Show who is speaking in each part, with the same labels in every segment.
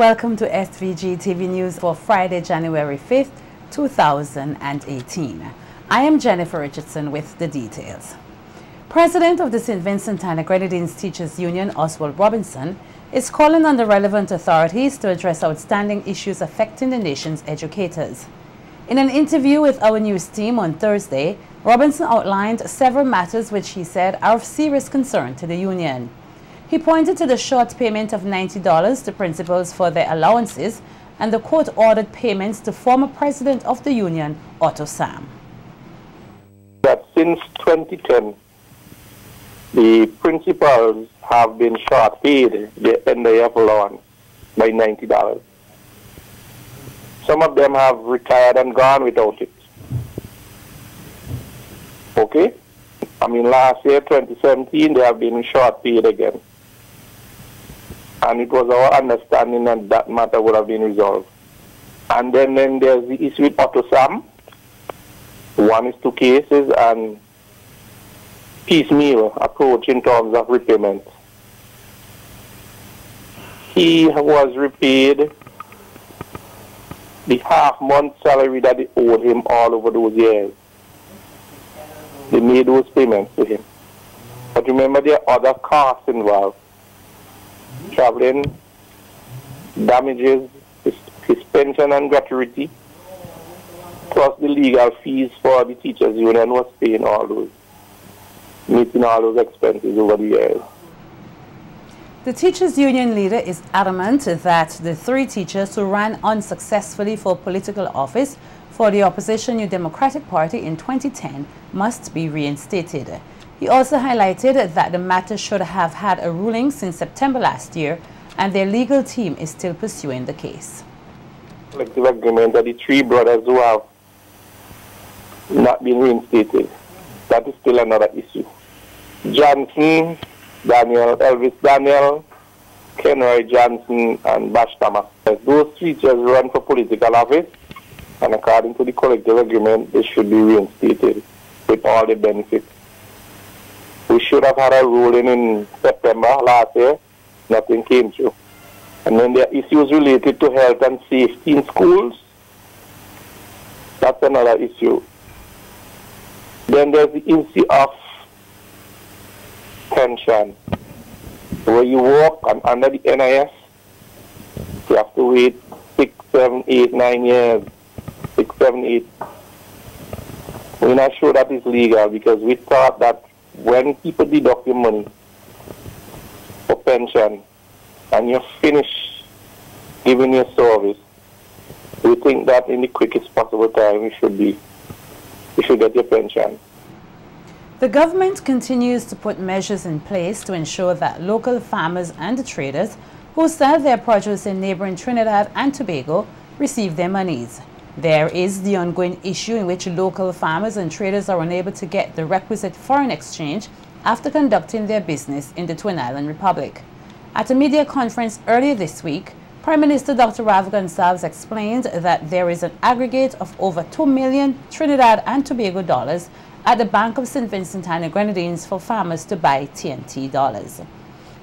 Speaker 1: Welcome to SVG-TV News for Friday, January 5th, 2018. I am Jennifer Richardson with the details. President of the St. Vincent and the Grenadines Teachers Union, Oswald Robinson, is calling on the relevant authorities to address outstanding issues affecting the nation's educators. In an interview with our news team on Thursday, Robinson outlined several matters which he said are of serious concern to the union. He pointed to the short payment of $90 to principals for their allowances and the court-ordered payments to former president of the union, Otto Sam.
Speaker 2: That since 2010, the principals have been short paid the end of allowance by $90. Some of them have retired and gone without it. Okay? I mean, last year, 2017, they have been short paid again. And it was our understanding that that matter would have been resolved. And then there's the issue with Otto Sam. 1 is 2 cases and piecemeal approach in terms of repayment. He was repaid the half-month salary that they owed him all over those years. They made those payments to him. But remember, there are other costs involved. Traveling, damages, his pension and gratuity, plus the legal fees for the teachers' union was paying all those, meeting all those expenses over the years.
Speaker 1: The teachers' union leader is adamant that the 3 teachers who ran unsuccessfully for political office for the opposition New Democratic Party in 2010 must be reinstated. He also highlighted that the matter should have had a ruling since September last year, and their legal team is still pursuing the case.
Speaker 2: Collective agreement that the 3 brothers who have not been reinstated, that is still another issue. Johnson, Daniel, Elvis Daniel, Kenroy Johnson, and Bash Thomas. Those teachers run for political office, and according to the collective agreement, they should be reinstated with all the benefits. We should have had a ruling in September last year. Nothing came through. And then there are issues related to health and safety in schools. That's another issue. Then there's the issue of pension. Where you work and under the NIS, you have to wait 6, 7, 8, 9 years. 6, 7, 8. We're not sure that is legal because we thought that when people deduct your money for pension and you're finished giving your service, we think that in the quickest possible time you should get your pension.
Speaker 1: The government continues to put measures in place to ensure that local farmers and traders who sell their produce in neighboring Trinidad and Tobago receive their monies. There is the ongoing issue in which local farmers and traders are unable to get the requisite foreign exchange after conducting their business in the Twin Island Republic. At a media conference earlier this week, Prime Minister Dr. Rav Gonsalves explained that there is an aggregate of over 2 million Trinidad and Tobago dollars at the Bank of St. Vincent and the Grenadines for farmers to buy TNT dollars.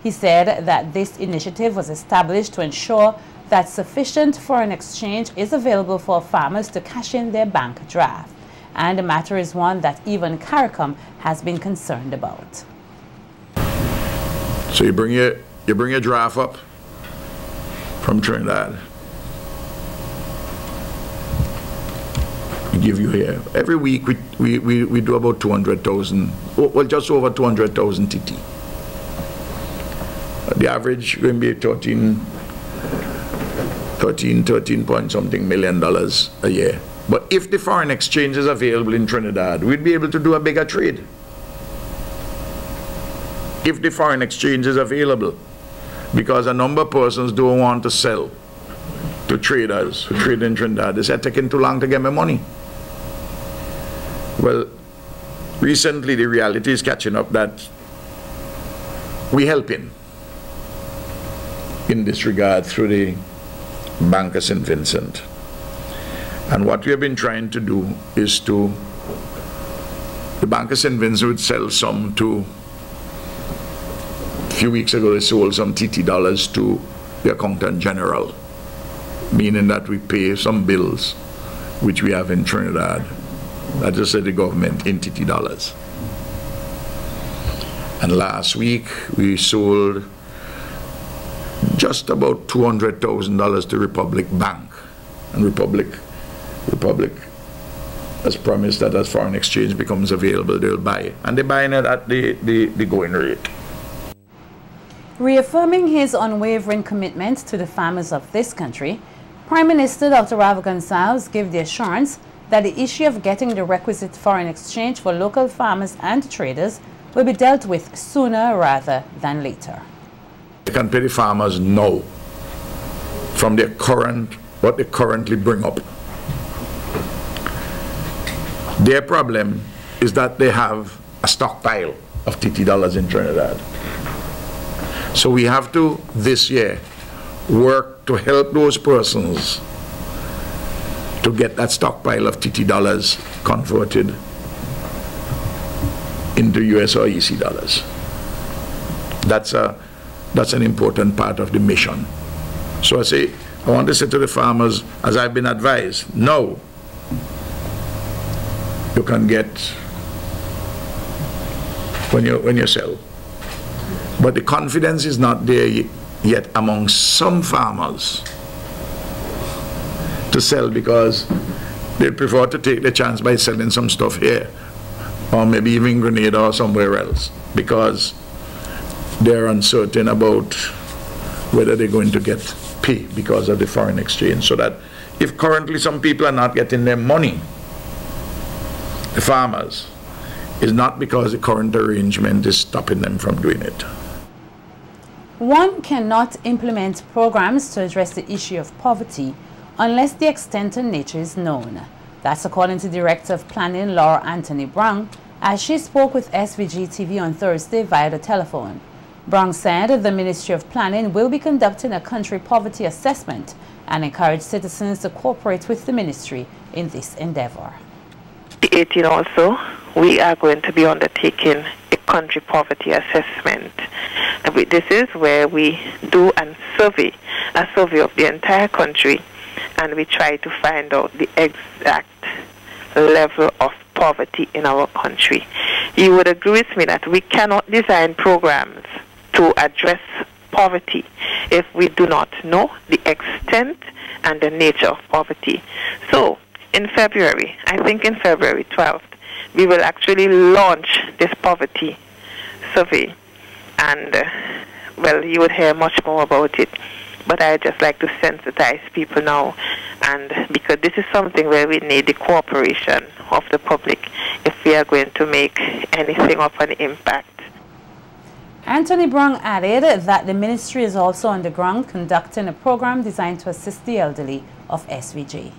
Speaker 1: He said that this initiative was established to ensure that sufficient foreign exchange is available for farmers to cash in their bank draft. And the matter is one that even CARICOM has been concerned about.
Speaker 3: So you bring your draft up from Trinidad. We give you here. Every week we do about 200,000, well, just over 200,000 TT. The average will be 13 point something million a year. But if the foreign exchange is available in Trinidad, we'd be able to do a bigger trade. If the foreign exchange is available, because a number of persons don't want to sell to traders who trade in Trinidad. They said, taking too long to get my money. Well, recently the reality is catching up that we're helping in this regard through the Bank of St. Vincent. And what we have been trying to do is the Bank of St. Vincent would sell some to few weeks ago, they sold some TT dollars to the Accountant General. meaning that we pay some bills which we have in Trinidad, that just said the government in TT dollars. And last week we sold just about $200,000 to Republic Bank, and Republic has promised that as foreign exchange becomes available, they'll buy it, and they're buying it at the going rate.
Speaker 1: Reaffirming his unwavering commitment to the farmers of this country, Prime Minister Dr. Raul Gonsalves gave the assurance that the issue of getting the requisite foreign exchange for local farmers and traders will be dealt with sooner rather than later.
Speaker 3: They can pay the farmers now from their what they currently bring up. Their problem is that they have a stockpile of TT dollars in Trinidad. So we have to, this year, work to help those persons to get that stockpile of TT dollars converted into US or EC dollars. That's an important part of the mission. So I want to say to the farmers, as I've been advised, no, you can get when you sell. But the confidence is not there yet among some farmers to sell, because they prefer to take the chance by selling some stuff here, or maybe even Grenada or somewhere else, because they're uncertain about whether they're going to get pay because of the foreign exchange. So that if currently some people are not getting their money, the farmers, is not because the current arrangement is stopping them from doing it.
Speaker 1: One cannot implement programs to address the issue of poverty unless the extent and nature is known. That's according to Director of Planning Laura Anthony Brown, as she spoke with SVG-TV on Thursday via the telephone. Brown said the Ministry of Planning will be conducting a country poverty assessment and encourage citizens to cooperate with the ministry in this endeavor.
Speaker 4: 18 also, we are going to be undertaking a country poverty assessment. And this is where we do a survey of the entire country, and we try to find out the exact level of poverty in our country. You would agree with me that we cannot design programs to address poverty if we do not know the extent and the nature of poverty. So, in February, I think in February 12th, we will actually launch this poverty survey. And, well, you would hear much more about it. But I just like to sensitize people now, and because this is something where we need the cooperation of the public if we are going to make anything of an impact.
Speaker 1: Anthony Brown added that the ministry is also on the ground conducting a program designed to assist the elderly of SVG.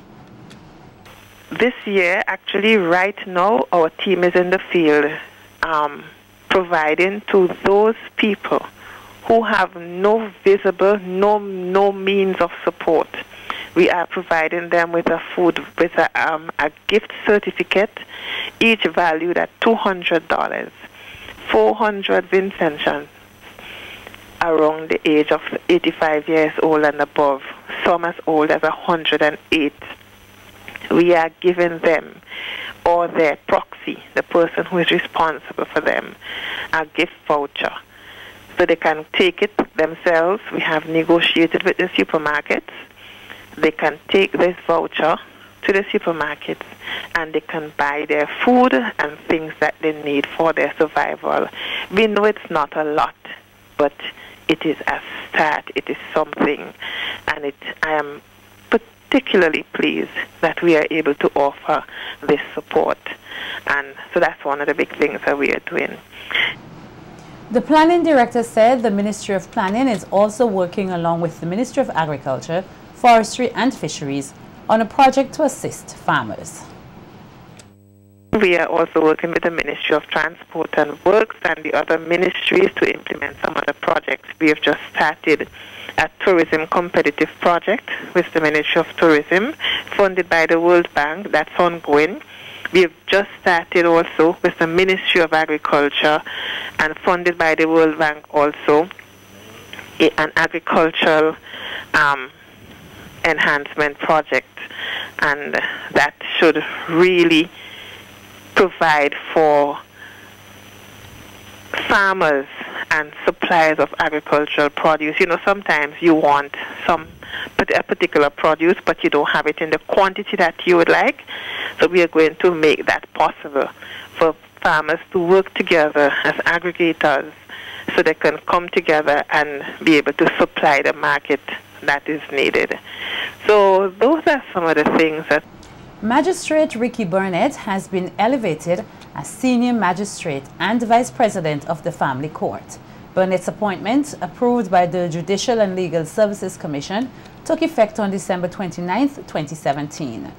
Speaker 4: This year, actually, right now, our team is in the field providing to those people who have no visible, no means of support. We are providing them with a gift certificate, each valued at $200, 400 Vincentians around the age of 85 years old and above, some as old as 108. We are giving them, or their proxy, the person who is responsible for them, a gift voucher, so they can take it themselves. We have negotiated with the supermarkets. They can take this voucher to the supermarkets, and they can buy their food and things that they need for their survival. We know it's not a lot, but it is a start. It is something, and I am particularly pleased that we are able to offer this support. And so that's one of the big things that we are doing.
Speaker 1: The planning director said the Ministry of Planning is also working along with the Ministry of Agriculture, Forestry and Fisheries on a project to assist farmers.
Speaker 4: We are also working with the Ministry of Transport and Works and the other ministries to implement some of the projects. We have just started a tourism competitive project with the Ministry of Tourism, funded by the World Bank. That's ongoing. We have just started also with the Ministry of Agriculture and funded by the World Bank also an agricultural enhancement project, and that should really provide for farmers and suppliers of agricultural produce. You know, sometimes you want a particular produce, but you don't have it in the quantity that you would like. So we are going to make that possible for farmers to work together as aggregators so they can come together and be able to supply the market that is needed. So those are some of the things that...
Speaker 1: Magistrate Ricky Burnett has been elevated as Senior Magistrate and Vice President of the Family Court. Burnett's appointment, approved by the Judicial and Legal Services Commission, took effect on December 29, 2017.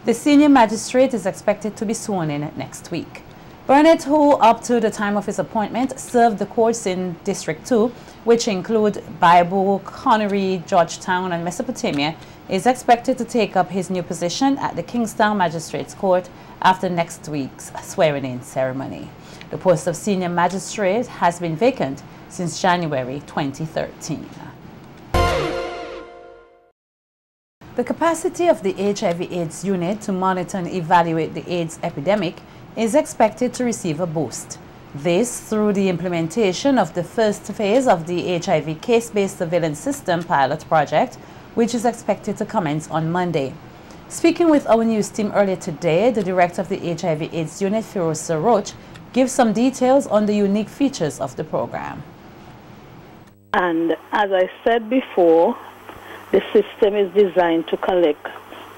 Speaker 1: The Senior Magistrate is expected to be sworn in next week. Burnett, who up to the time of his appointment served the courts in District 2, which include Bible, Connery, Georgetown, and Mesopotamia, is expected to take up his new position at the Kingstown Magistrates Court after next week's swearing-in ceremony. The post of Senior Magistrate has been vacant since January 2013. The capacity of the HIV/AIDS unit to monitor and evaluate the AIDS epidemic is expected to receive a boost. This through the implementation of the first phase of the HIV case-based surveillance system pilot project, which is expected to commence on Monday. Speaking with our news team earlier today, the director of the HIV/AIDS unit, Firoz Roach, gives some details on the unique features of the program.
Speaker 5: And as I said before, the system is designed to collect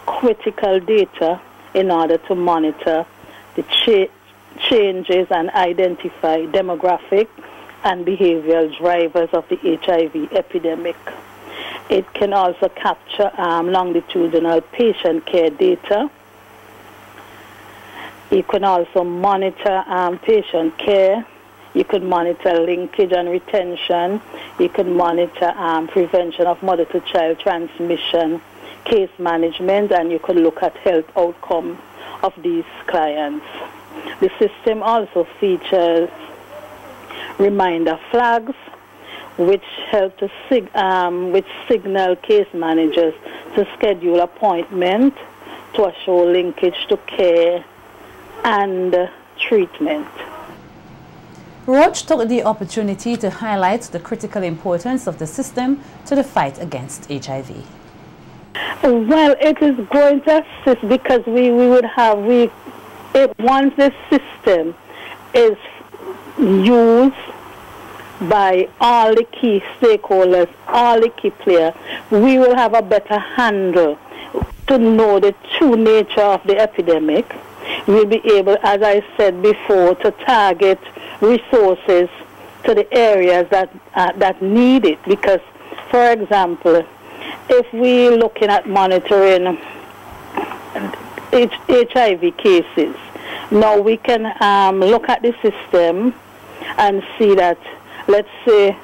Speaker 5: critical data in order to monitor the changes and identify demographic and behavioral drivers of the HIV epidemic. It can also capture longitudinal patient care data. You can also monitor patient care. You can monitor linkage and retention. You can monitor prevention of mother-to-child transmission, case management, and you can look at health outcomes of these clients. The system also features reminder flags, which help to signal case managers to schedule appointment to show linkage to care and treatment.
Speaker 1: Roach took the opportunity to highlight the critical importance of the system to the fight against HIV.
Speaker 5: Well, it is going to assist because once this system is used by all the key stakeholders, all the key players, we will have a better handle to know the true nature of the epidemic. We'll be able, as I said before, to target resources to the areas that need it. Because, for example, if we're looking at monitoring HIV cases, now we can look at the system and see that, let's say,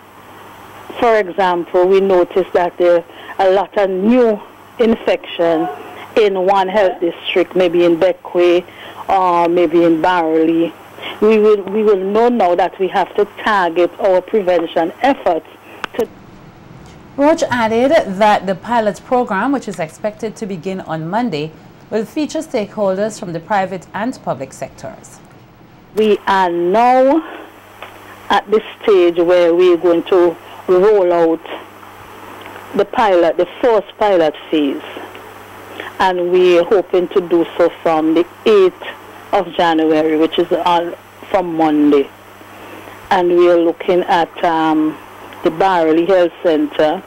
Speaker 5: for example, we notice that there are a lot of new infections in one health district, maybe in Beckway or maybe in Barley. We will know now that we have to target our prevention efforts.
Speaker 1: Roach added that the pilot program, which is expected to begin on Monday, will feature stakeholders from the private and public sectors.
Speaker 5: We are now at the stage where we're going to roll out the pilot, the first pilot phase. And we're hoping to do so from the 8th of January, which is from Monday. And we are looking at the Barley Health Center,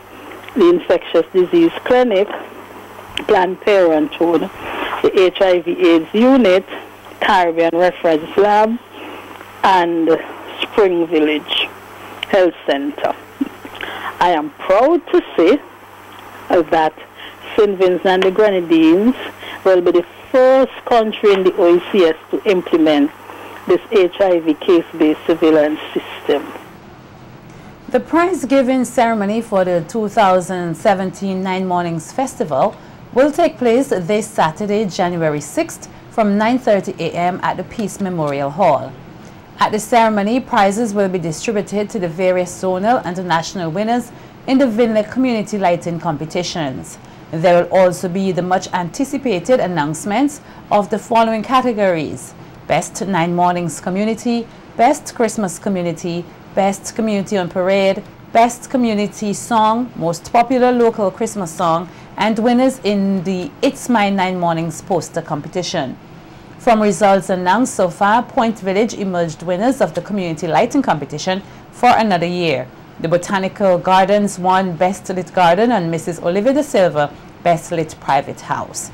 Speaker 5: the Infectious Disease Clinic, Planned Parenthood, the HIV/AIDS unit, Caribbean Reference Lab, and Spring Village Health Center. I am proud to say that St. Vincent and the Grenadines will be the first country in the OECS to implement this HIV case-based surveillance system.
Speaker 1: The prize-giving ceremony for the 2017 Nine Mornings Festival will take place this Saturday, January 6th from 9:30 a.m. at the Peace Memorial Hall. At the ceremony, prizes will be distributed to the various zonal and national winners in the Vinley Community Lighting competitions. There will also be the much anticipated announcements of the following categories: Best Nine Mornings Community, Best Christmas Community, Best Community on Parade, Best Community Song, Most Popular Local Christmas Song, and winners in the It's My Nine Mornings poster competition. From results announced so far, Point Village emerged winners of the Community Lighting Competition for another year. The Botanical Gardens won Best Lit Garden and Mrs. Olivia De Silva Best Lit Private House.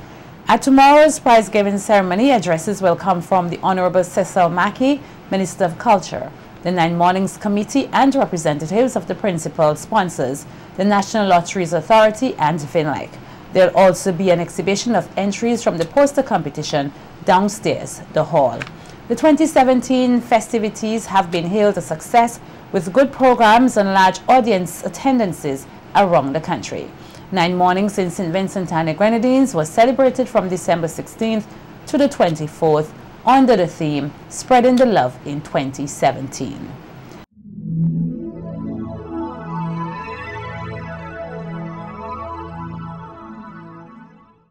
Speaker 1: At tomorrow's prize-giving ceremony, addresses will come from the Honorable Cecil Mackey, Minister of Culture, the Nine Mornings Committee, and representatives of the principal sponsors, the National Lotteries Authority and VINLEC. There will also be an exhibition of entries from the poster competition downstairs the hall. The 2017 festivities have been hailed a success with good programs and large audience attendances around the country. Nine Mornings in St. Vincent and the Grenadines was celebrated from December 16th to the 24th under the theme Spreading the Love in 2017.